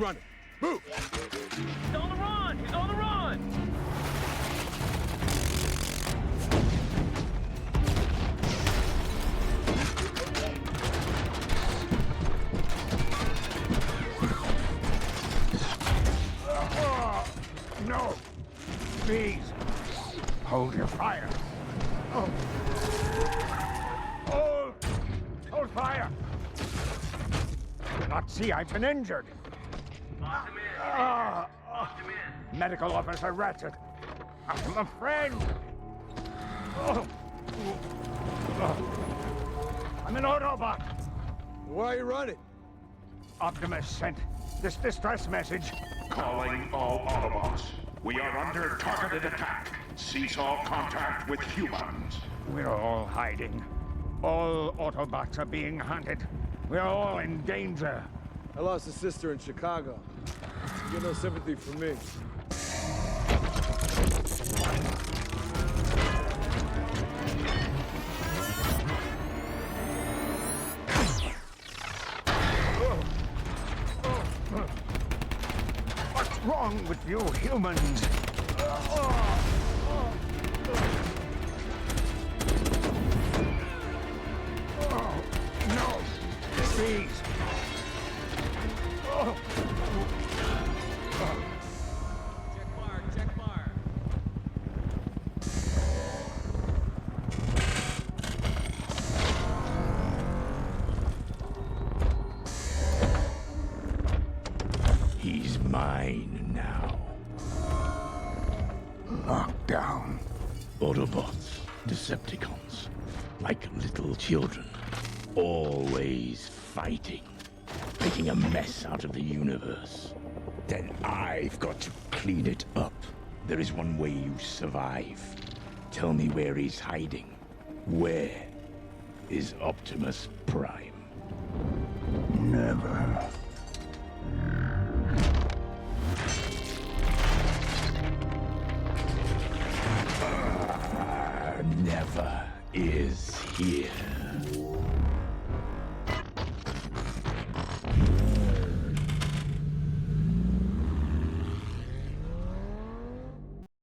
running. Move! He's on the run! He's on the run! No! Please! Hold your fire! Oh! Hold fire! I cannot see, I've been injured! Lost him in. Lost him in. Medical Officer Ratchet! I'm a friend! Oh. I'm an Autobot! Why are you running? Optimus sent this distress message. Calling all Autobots. We are under targeted attack. Cease all contact with humans. We're all hiding. All Autobots are being hunted. We're all in danger. I lost a sister in Chicago. You get no sympathy from me. What's wrong with you humans? No! Please! Check fire, check fire. He's mine now. Lockdown. Autobots, Decepticons, like little children, always fighting, making a mess out of the universe. Then I've got to clean it up. There is one way you survive. Tell me where he's hiding. Where is Optimus Prime? Never. Never is here.